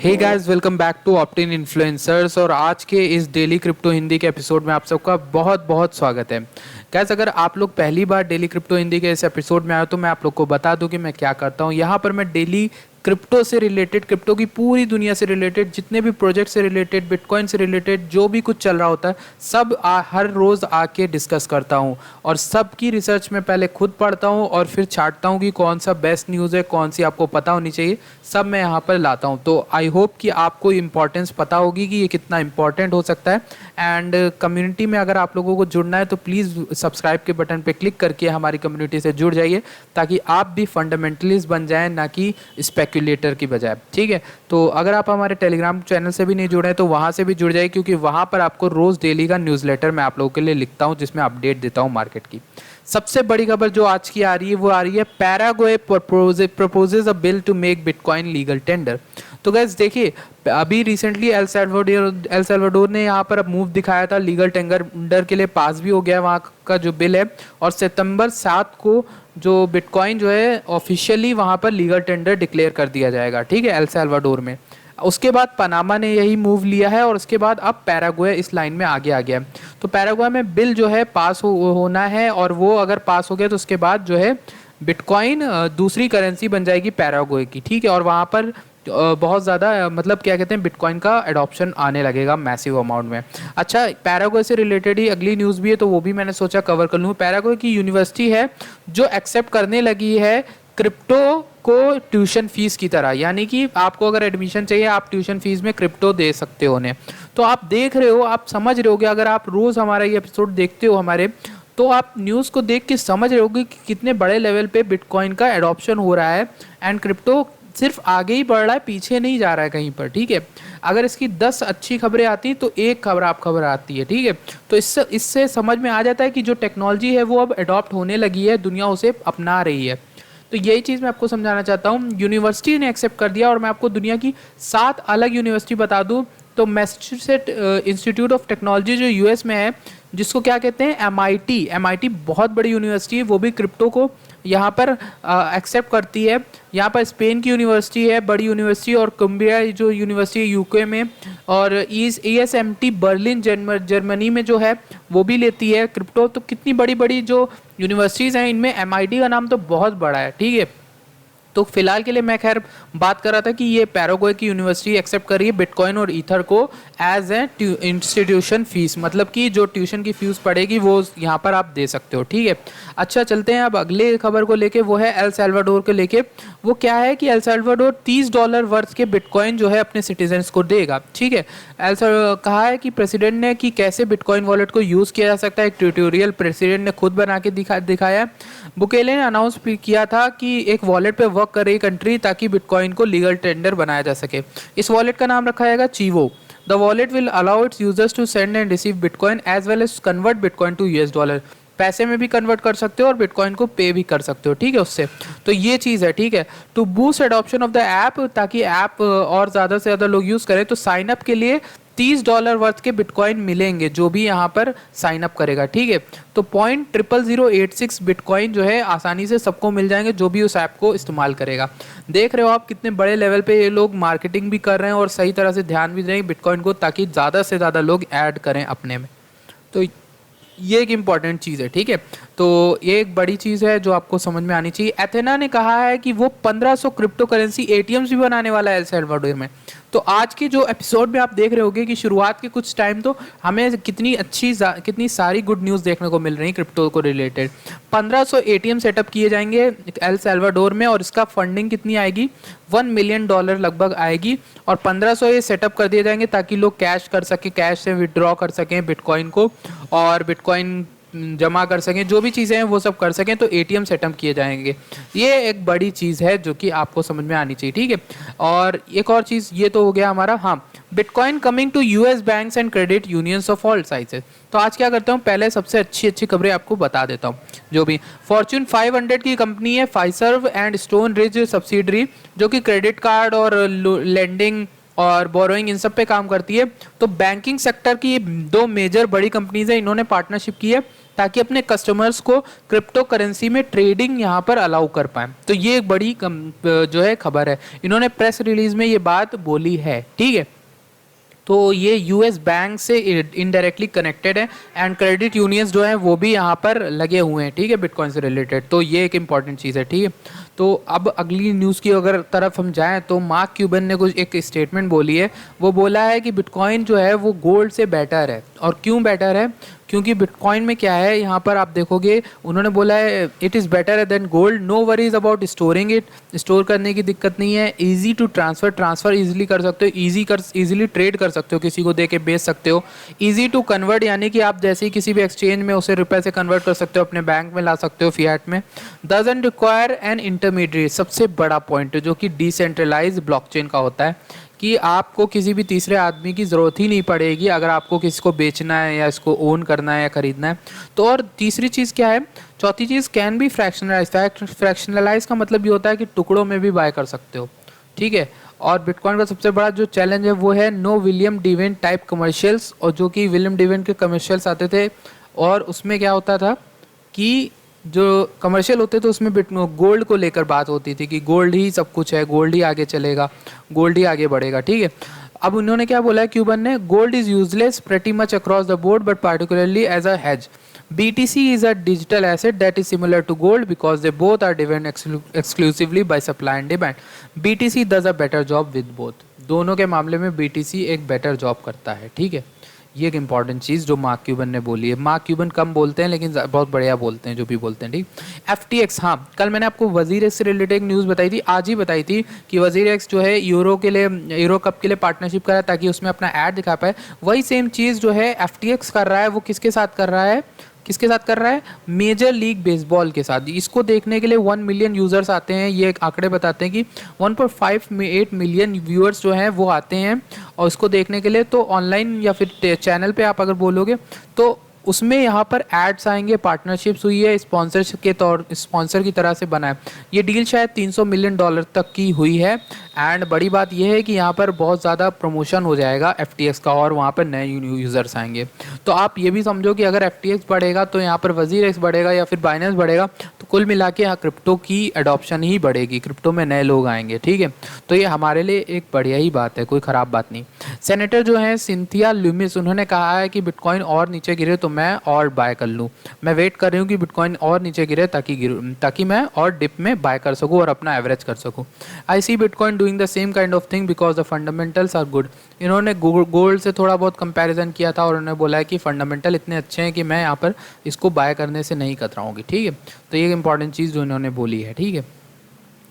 Hey guys, welcome back to Optin influencers. और आज के इस डेली क्रिप्टो हिंदी के एपिसोड में आप सबका बहुत बहुत स्वागत है। गाइस, अगर आप लोग पहली बार डेली क्रिप्टो हिंदी के इस एपिसोड में आए तो मैं आप लोग को बता दूं कि मैं क्या करता हूं। यहाँ पर मैं डेली क्रिप्टो से रिलेटेड, क्रिप्टो की पूरी दुनिया से रिलेटेड, जितने भी प्रोजेक्ट से रिलेटेड, बिटकॉइन से रिलेटेड जो भी कुछ चल रहा होता है सब हर रोज़ आके डिस्कस करता हूँ। और सबकी रिसर्च में पहले खुद पढ़ता हूँ और फिर छांटता हूँ कि कौन सा बेस्ट न्यूज़ है, कौन सी आपको पता होनी चाहिए, सब मैं यहाँ पर लाता हूँ। तो आई होप कि आपको इम्पोर्टेंस पता होगी कि ये कितना इंपॉर्टेंट हो सकता है। एंड कम्युनिटी में अगर आप लोगों को जुड़ना है तो प्लीज़ सब्सक्राइब के बटन पे क्लिक करके हमारी कम्युनिटी से जुड़ जाइए, ताकि आप भी फंडामेंटलिस्ट बन जाएं, ना कि स्पेक्यूलेटर की बजाय। ठीक है, तो अगर आप हमारे टेलीग्राम चैनल से भी नहीं जुड़े हैं तो वहाँ से भी जुड़ जाइए, क्योंकि वहाँ पर आपको रोज़ डेली का न्यूज़लेटर मैं आप लोगों के लिए लिखता हूँ, जिसमें अपडेट देता हूँ मार्केट की। सबसे बड़ी खबर जो आज की आ रही है वो आ रही है, Paraguay proposes a bill to make bitcoin legal tender. तो गैस देखिए, अभी रिसेंटली एल सल्वाडोर ने यहाँ पर अब मूव दिखाया था, लीगल टेंडर के लिए पास भी हो गया है वहाँ का जो बिल है। और सितंबर 7 को जो बिटकॉइन जो है ऑफिशियली वहाँ पर लीगल टेंडर डिक्लेयर कर दिया जाएगा। ठीक है, एल सल्वाडोर में। उसके बाद पनामा ने यही मूव लिया है और उसके बाद अब पैराग्वे इस लाइन में आगे आ गया है। तो पैराग्वे में बिल जो है पास होना है, और वो अगर पास हो गया तो उसके बाद जो है बिटकॉइन दूसरी करेंसी बन जाएगी पैराग्वे की। ठीक है, और वहाँ पर बहुत ज़्यादा मतलब क्या कहते हैं, बिटकॉइन का एडॉप्शन आने लगेगा मैसिव अमाउंट में। अच्छा, पैराग्वे से रिलेटेड ही अगली न्यूज़ भी है, तो वो भी मैंने सोचा कवर कर लूँ। पैराग्वे की यूनिवर्सिटी है जो एक्सेप्ट करने लगी है क्रिप्टो को ट्यूशन फीस की तरह, यानी कि आपको अगर एडमिशन चाहिए आप ट्यूशन फीस में क्रिप्टो दे सकते हो उन्हें। तो आप देख रहे हो, आप समझ रहे होगे, अगर आप रोज़ हमारा ये एपिसोड देखते हो हमारे, तो आप न्यूज़ को देख के समझ रहे होगे कि कितने बड़े लेवल पे बिटकॉइन का एडॉप्शन हो रहा है। एंड क्रिप्टो सिर्फ आगे ही बढ़ रहा है, पीछे नहीं जा रहा है कहीं पर। ठीक है, अगर इसकी 10 अच्छी खबरें आती तो एक खबर आती है। ठीक है, तो इससे इससे समझ में आ जाता है कि जो टेक्नोलॉजी है वो अब अडॉप्ट होने लगी है, दुनिया उसे अपना रही है। तो यही चीज़ मैं आपको समझाना चाहता हूँ। यूनिवर्सिटी ने एक्सेप्ट कर दिया, और मैं आपको दुनिया की 7 अलग यूनिवर्सिटी बता दूँ तो मैसेच्यूसेट्स इंस्टीट्यूट ऑफ टेक्नोलॉजी जो यूएस में है, जिसको क्या कहते हैं एमआईटी बहुत बड़ी यूनिवर्सिटी है, वो भी क्रिप्टो को यहाँ पर एक्सेप्ट करती है। यहाँ पर स्पेन की यूनिवर्सिटी है, बड़ी यूनिवर्सिटी, और कम्बिया जो यूनिवर्सिटी है यूके में, और ESMT बर्लिन जर्मनी में जो है वो भी लेती है क्रिप्टो। तो कितनी बड़ी बड़ी जो यूनिवर्सिटीज़ हैं, इनमें एमआईटी का नाम तो बहुत बड़ा है। ठीक है, तो फिलहाल के लिए मैं खैर बात कर रहा था कि ये पैराग्वे की यूनिवर्सिटी एक्सेप्ट कर रही है बिटकॉइन और ईथर को एज ए इंस्टीट्यूशन फीस, मतलब कि जो ट्यूशन की फीस पड़ेगी वो यहाँ पर आप दे सकते हो। ठीक है, अच्छा चलते हैं अब अगले खबर को लेके, वो है एल सल्वाडोर को लेके। वो क्या है कि एल सल्वाडोर $30 वर्थ के बिटकॉइन जो है अपने सिटीजन्स को देगा। ठीक है, कहा है कि प्रेसिडेंट ने कि कैसे बिटकॉइन वॉलेट को यूज़ किया जा सकता है, एक ट्यूटोरियल प्रेसिडेंट ने खुद बना के दिखाया। बुकेले ने अनाउंस किया था कि एक वॉलेट पे वर्क कर रही कंट्री, ताकि बिटकॉइन को लीगल टेंडर बनाया जा सके। इस वॉलेट का नाम रखा जाएगा Chivo. The wallet will allow its users to send and receive bitcoin as well as convert bitcoin to US dollar. पैसे में भी कन्वर्ट कर सकते हो और बिटकॉइन को पे भी कर सकते हो। ठीक है, उससे तो ये चीज़ है। ठीक है, to boost adoption of the app, ताकि ऐप और ज़्यादा से ज़्यादा लोग यूज़ करें, तो साइन अप के लिए $30 वर्थ के बिटकॉइन मिलेंगे जो भी यहाँ पर साइन अप करेगा। ठीक है, तो 0.00086 बिटकॉइन जो है आसानी से सबको मिल जाएंगे जो भी उस ऐप को इस्तेमाल करेगा। देख रहे हो आप कितने बड़े लेवल पे ये लोग मार्केटिंग भी कर रहे हैं और सही तरह से ध्यान भी दें बिटकॉइन को, ताकि ज़्यादा से ज़्यादा लोग ऐड करें अपने में। तो ये एक इम्पॉर्टेंट चीज़ है। ठीक है, तो ये एक बड़ी चीज़ है जो आपको समझ में आनी चाहिए। एथेना ने कहा है कि वो 1500 क्रिप्टो करेंसी ATMs भी बनाने वाला है एल सल्वाडोर में। तो आज की जो एपिसोड में आप देख रहे होगे कि शुरुआत के कुछ टाइम तो हमें कितनी सारी गुड न्यूज़ देखने को मिल रही है क्रिप्टो को रिलेटेड। 1500 ATM सेटअप किए जाएंगे एल सल्वाडोर में, और इसका फंडिंग कितनी आएगी, $1 मिलियन लगभग आएगी। और 1500 ये सेटअप कर दिए जाएंगे ताकि लोग कैश कर सकें, कैश से विड्रॉ कर सकें बिटकॉइन को, और बिटकॉइन जमा कर सकें, जो भी चीज़ें हैं वो सब कर सकें। तो ATM सेटअप किए जाएंगे। ये एक बड़ी चीज़ है जो कि आपको समझ में आनी चाहिए। ठीक है, और एक और चीज़, ये तो हो गया हमारा, हाँ, bitcoin coming to US banks and credit unions of all sizes. तो आज क्या करता हूँ, पहले सबसे अच्छी खबरें आपको बता देता हूँ। जो भी फॉर्च्यून 500 की कंपनी है फाइसर्व एंड स्टोन रिज सब्सिडरी, जो कि क्रेडिट कार्ड और लेंडिंग और बोरोइंग इन सब पे काम करती है। तो बैंकिंग सेक्टर की 2 मेजर बड़ी कंपनीज है, इन्होंने पार्टनरशिप की है ताकि अपने कस्टमर्स को क्रिप्टो करेंसी में ट्रेडिंग यहाँ पर अलाउ कर पाए। तो ये एक बड़ी जो है खबर है, इन्होंने प्रेस रिलीज में ये बात बोली है, ठीक है। तो ये यूएस बैंक से इनडायरेक्टली कनेक्टेड है एंड क्रेडिट यूनियंस जो है वो भी यहाँ पर लगे हुए हैं, ठीक है, बिटकॉइन से रिलेटेड। तो ये एक इंपॉर्टेंट चीज़ है, ठीक है। तो अब अगली न्यूज़ की अगर तरफ हम जाएं तो मार्क क्यूबन ने कुछ एक स्टेटमेंट बोली है। वो बोला है कि बिटकॉइन जो है वो गोल्ड से बेटर है। और क्यों बेटर है? क्योंकि बिटकॉइन में क्या है, यहाँ पर आप देखोगे उन्होंने बोला है it is better than gold, no worries about storing it, store करने की दिक्कत नहीं है, ईजी टू ट्रांसफ़र ईजिली कर सकते हो, ईजिली ट्रेड कर सकते हो, किसी को दे के बेच सकते हो, ईजी टू कन्वर्ट, यानी कि आप जैसे ही किसी भी एक्सचेंज में उसे रुपए से कन्वर्ट कर सकते हो, अपने बैंक में ला सकते हो फियाट में। डजंट रिक्वायर एन इंटरमीडिएट, सबसे बड़ा पॉइंट जो कि डिसेंट्रलाइज ब्लॉकचेन का होता है कि आपको किसी भी तीसरे आदमी की ज़रूरत ही नहीं पड़ेगी अगर आपको किसी को बेचना है या इसको ओन करना है या ख़रीदना है। तो और तीसरी चीज़ क्या है, चौथी चीज़ कैन बी फ्रैक्शनलाइज। फ्रैक्शनलाइज का मतलब ये होता है कि टुकड़ों में भी बाय कर सकते हो, ठीक है। और बिटकॉइन का सबसे बड़ा जो चैलेंज है वो है नो विलियम डिवेंट टाइप कमर्शियल्स, और जो कि विलियम डिवेंट के कमर्शियल्स आते थे और उसमें क्या होता था कि जो कमर्शियल होते तो उसमें गोल्ड को लेकर बात होती थी कि गोल्ड ही सब कुछ है, गोल्ड ही आगे चलेगा, गोल्ड ही आगे बढ़ेगा, ठीक है। अब उन्होंने क्या बोला है क्यूबन ने, gold is useless pretty much across the board but particularly as a hedge. BTC is a digital asset that is similar to gold because they both are driven exclusively by supply and demand. BTC does a better job with both. दोनों के मामले में BTC एक better job करता है, ठीक है। ये एक इंपॉर्टेंट चीज़ जो मार्क क्यूबन ने बोली है। मार्क क्यूबन कम बोलते हैं लेकिन बहुत बढ़िया बोलते हैं जो भी बोलते हैं, ठीक। FTX, हाँ, कल मैंने आपको वजीर एक्स से रिलेटेड एक न्यूज़ बताई थी, आज ही बताई थी कि वजीर एक्स जो है यूरो कप के लिए पार्टनरशिप करा ताकि उसमें अपना ऐड दिखा पाए। वही सेम चीज़ जो है FTX कर रहा है, वो किसके साथ कर रहा है, किसके साथ कर रहा है, मेजर लीग बेसबॉल के साथ। इसको देखने के लिए 1 मिलियन यूज़र्स आते हैं, ये आंकड़े बताते हैं कि 1.58 मिलियन व्यूअर्स जो हैं वो आते हैं और इसको देखने के लिए। तो ऑनलाइन या फिर चैनल पे आप अगर बोलोगे तो उसमें यहाँ पर एड्स आएंगे, पार्टनरशिप्स हुई है, स्पॉन्सर की तरह से बना है। ये डील शायद $300 मिलियन तक की हुई है एंड बड़ी बात यह है कि यहाँ पर बहुत ज़्यादा प्रमोशन हो जाएगा FTX का और वहाँ पर नए यूज़र्स आएंगे। तो आप ये भी समझो कि अगर FTX बढ़ेगा तो यहाँ पर वजीर एक्स बढ़ेगा या फिर बाइनेंस बढ़ेगा, तो कुल मिला के यहाँ क्रिप्टो की एडॉप्शन ही बढ़ेगी, क्रिप्टो में नए लोग आएंगे, ठीक है। तो ये हमारे लिए एक बढ़िया ही बात है, कोई ख़राब बात नहीं। सेनेटर जो हैं सिंथिया लुमिस, उन्होंने कहा है कि बिटकॉइन और नीचे गिरे तो मैं और बाय कर लूँ। मैं वेट कर रही हूँ कि बिटकॉइन और नीचे गिरे ताकि मैं और डिप में बाय कर सकूँ और अपना एवरेज कर सकूँ। I see bitcoin doing the same kind of thing because the fundamentals are good. इन्होंने गोल्ड से थोड़ा बहुत कंपैरिजन किया था और उन्होंने बोला है कि फंडामेंटल इतने अच्छे हैं कि मैं यहाँ पर इसको बाय करने से नहीं कतराऊँगी, ठीक है। तो ये एक इंपॉर्टेंट चीज़ जो इन्होंने बोली है, ठीक है।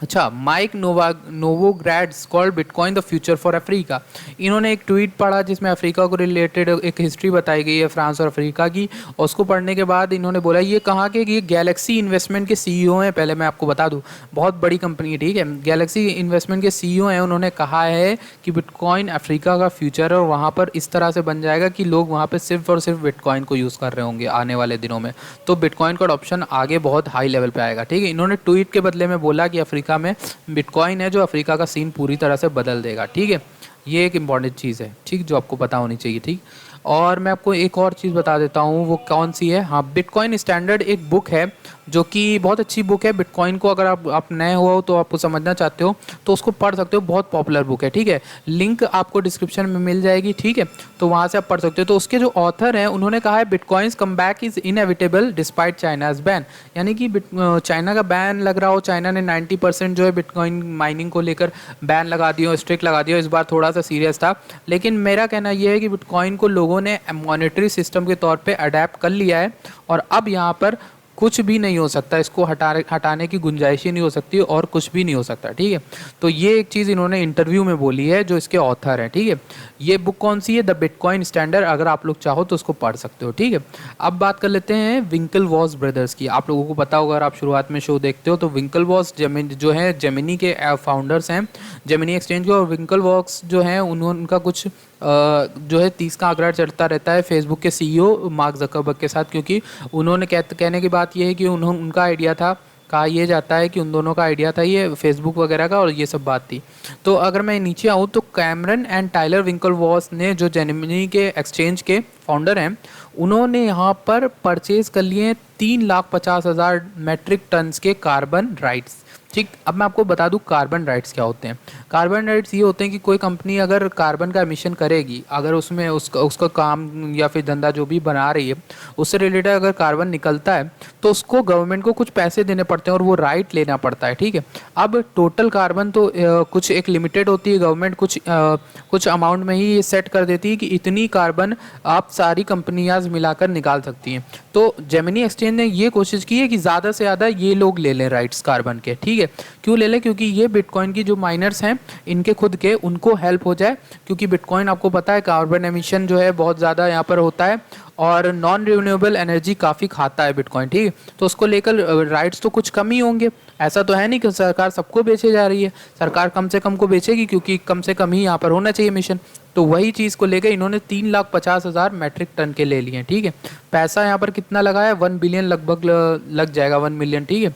अच्छा, Mike Novogratz called bitcoin the future for Africa. इन्होंने एक ट्वीट पढ़ा जिसमें अफ्रीका को रिलेटेड एक हिस्ट्री बताई गई है फ्रांस और अफ्रीका की, और उसको पढ़ने के बाद इन्होंने बोला ये कहा कि ये गैलेक्सी इन्वेस्टमेंट के CEO हैं। पहले मैं आपको बता दूं, बहुत बड़ी कंपनी है, ठीक है। गैलेक्सी इन्वेस्टमेंट के CEO हैं, उन्होंने कहा है कि बिटकॉइन अफ्रीका का फ्यूचर है और वहाँ पर इस तरह से बन जाएगा कि लोग वहाँ पर सिर्फ और सिर्फ बिटकॉइन को यूज़ कर रहे होंगे आने वाले दिनों में। तो बिटकॉइन का अडॉप्शन आगे बहुत हाई लेवल पर आएगा, ठीक है। इन्होंने ट्वीट के बदले में बोला कि अफ्रीका में बिटकॉइन है जो अफ्रीका का सीन पूरी तरह से बदल देगा, ठीक है। ये एक इंपॉर्टेंट चीज़ है, ठीक, जो आपको पता होनी चाहिए, ठीक। और मैं आपको एक और चीज़ बता देता हूँ, वो कौन सी है, हाँ, बिटकॉइन स्टैंडर्ड एक बुक है जो कि बहुत अच्छी बुक है। बिटकॉइन को अगर आप नए हो तो आपको समझना चाहते हो तो उसको पढ़ सकते हो, बहुत पॉपुलर बुक है, ठीक है। लिंक आपको डिस्क्रिप्शन में मिल जाएगी, ठीक है, तो वहाँ से आप पढ़ सकते हो। तो उसके जो ऑथर हैं उन्होंने कहा है bitcoins come back is inevitable despite China's ban, यानी कि चाइना का बैन लग रहा हो, चाइना ने 90% जो है बिटकॉइन माइनिंग को लेकर बैन लगा दिया, स्ट्रिक्ट लगा दिया, इस बार थोड़ा सा सीरियस था। लेकिन मेरा कहना यह है कि बिटकॉइन को लोगों ने मॉनेटरी सिस्टम के तौर पे अडेप्ट कर लिया है और अब यहाँ पर कुछ भी नहीं हो सकता, इसको हटाने की गुंजाइश ही नहीं हो सकती और कुछ भी नहीं हो सकता, ठीक है। तो ये एक चीज़ इन्होंने इंटरव्यू में बोली है जो इसके ऑथर हैं, ठीक है। ये बुक कौन सी है, द बिटकॉइन स्टैंडर्ड, अगर आप लोग चाहो तो उसको पढ़ सकते हो, ठीक है। अब बात कर लेते हैं विंकलवॉस ब्रदर्स की। आप लोगों को पता होगा, अगर आप शुरुआत में शो देखते हो तो विंकलवॉस जो है जेमिनी के फाउंडर्स हैं, जेमिनी एक्सचेंज के, और विंकलवॉस जो हैं उनका कुछ जो है 30 का आंकड़ा चढ़ता रहता है फेसबुक के CEO मार्क जकरबर्ग के साथ, क्योंकि उन्होंने कहने की बात यह है कि उनका आइडिया था कहा यह जाता है कि उन दोनों का आइडिया था ये फेसबुक वगैरह का, और ये सब बात थी। तो अगर मैं नीचे आऊँ तो कैमरन एंड टाइलर विंकलवॉस ने, जो जेमिनी के एक्सचेंज के फाउंडर हैं, उन्होंने यहाँ पर परचेज कर लिए 3,50,000 मेट्रिक टन्स के कार्बन राइट्स। ठीक, अब मैं आपको बता दूं कार्बन राइट्स क्या होते हैं। कार्बन राइट्स ये होते हैं कि कोई कंपनी अगर कार्बन का एमिशन करेगी, अगर उसमें उसका काम या फिर धंधा जो भी बना रही है उससे रिलेटेड अगर कार्बन निकलता है तो उसको गवर्नमेंट को कुछ पैसे देने पड़ते हैं और वो राइट लेना पड़ता है। ठीक है, अब टोटल कार्बन तो कुछ एक लिमिटेड होती है, गवर्नमेंट कुछ अमाउंट में ही ये सेट कर देती है कि इतनी कार्बन आप सारी कंपनियां मिलाकर निकाल सकती हैं। तो जेमिनी एक्सचेंज ने ये कोशिश की है कि ज़्यादा से ज़्यादा ये लोग ले लें राइट्स कार्बन के। ठीक है, क्यों ले लें? क्योंकि ये बिटकॉइन की जो माइनर्स हैं इनके खुद के उनको हेल्प हो जाए, क्योंकि बिटकॉइन आपको पता है कार्बन एमिशन जो है बहुत ज़्यादा यहाँ पर होता है और नॉन रिन्यूएबल एनर्जी काफ़ी खाता है बिटकॉइन। ठीक है, तो उसको लेकर राइट्स तो कुछ कम ही होंगे। ऐसा तो है नहीं कि सरकार सबको बेचे जा रही है, सरकार कम से कम को बेचेगी क्योंकि कम से कम ही यहाँ पर होना चाहिए मिशन। तो वही चीज़ को लेकर इन्होंने 3,50,000 मैट्रिक टन के ले लिए हैं। ठीक है, पैसा यहाँ पर कितना लगा है? 1 बिलियन लगभग लग जाएगा, 1 मिलियन। ठीक है,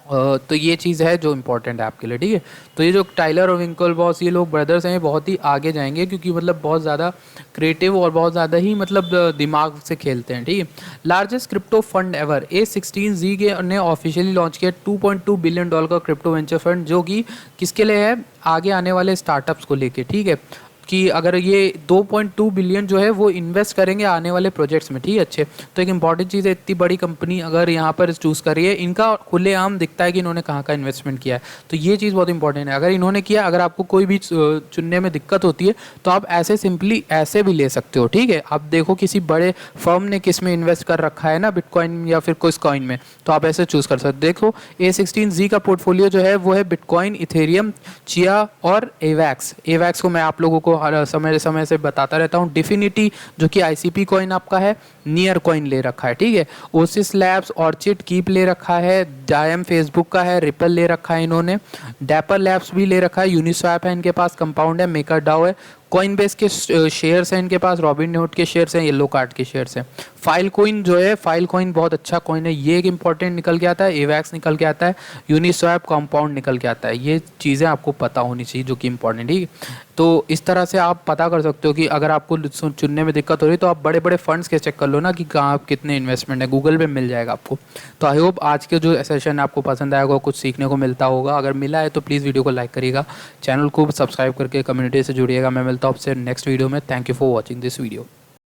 तो ये चीज़ है जो इम्पोर्टेंट है आपके लिए। ठीक है, तो ये जो टाइलर और विंकलवॉस ये लोग ब्रदर्स हैं, ये बहुत ही आगे जाएंगे क्योंकि मतलब बहुत ज़्यादा क्रिएटिव और बहुत ज़्यादा ही मतलब दिमाग से खेलते हैं। ठीक है, largest crypto fund ever A16Z के ने ऑफिशियली लॉन्च किया $2.2 बिलियन का क्रिप्टो वेंचर फंड, जो कि किसके लिए है? आगे आने वाले स्टार्टअप्स को लेके। ठीक है, कि अगर ये 2.2 बिलियन जो है वो इन्वेस्ट करेंगे आने वाले प्रोजेक्ट्स में। ठीक है, अच्छे, तो एक इंपॉर्टेंट चीज़ है, इतनी बड़ी कंपनी अगर यहाँ पर चूज़ करी है, इनका खुलेआम दिखता है कि इन्होंने कहाँ का इन्वेस्टमेंट किया है। तो ये चीज़ बहुत इंपॉर्टेंट है। अगर इन्होंने किया, अगर आपको कोई भी चुनने में दिक्कत होती है तो आप ऐसे सिंपली ऐसे भी ले सकते हो। ठीक है, आप देखो किसी बड़े फर्म ने किस में इन्वेस्ट कर रखा है ना, बिटकॉइन या फिर कोई कॉइन में, तो आप ऐसे चूज़ कर सकते हो। देखो A16Z का पोर्टफोलियो जो है वो है बिटकॉइन, इथेरियम, चिया और एवैक्स को मैं आप लोगों को हर समय समय से बताता रहता हूँ। डिफिनिटी जो कि ICP कॉइन आपका है, नियर कॉइन ले रखा है। ठीक है, ओसिस लैब्स, ऑर्चिड कीप ले रखा है, डायम फेसबुक का है, रिपल ले रखा है इन्होंने, डैपर लैब्स भी ले रखा है, यूनिस्वैप है इनके पास, कंपाउंड है, मेकर डाओ है, कॉइनबेस के शेयर्स हैं इनके पास, रॉबिनहुड के शेयर्स हैं, येलो कार्ड के शेयर्स हैं। फाइल कॉइन जो है, फाइल कॉइन बहुत अच्छा कॉइन है, ये एक इंपॉर्टेंट निकल के आता है, एवैक्स निकल के आता है, यूनिस्वैप, कंपाउंड निकल के आता है। ये चीज़ें आपको पता होनी चाहिए जो कि इंपॉर्टेंट। ठीक है, तो इस तरह से आप पता कर सकते हो कि अगर आपको चुनने में दिक्कत हो रही है तो आप बड़े बड़े फंड्स के चेक कर लो ना कि कहाँ कितने इन्वेस्टमेंट है, गूगल पे मिल जाएगा आपको। तो आई होप आज के जो सेशन है आपको पसंद आएगा, कुछ सीखने को मिलता होगा। अगर मिला है तो प्लीज़ वीडियो को लाइक करिएगा, चैनल को सब्सक्राइब करके कम्युनिटी से जुड़िएगा। मैं मिलता हूँ आपसे नेक्स्ट वीडियो में। Thank you for watching this video.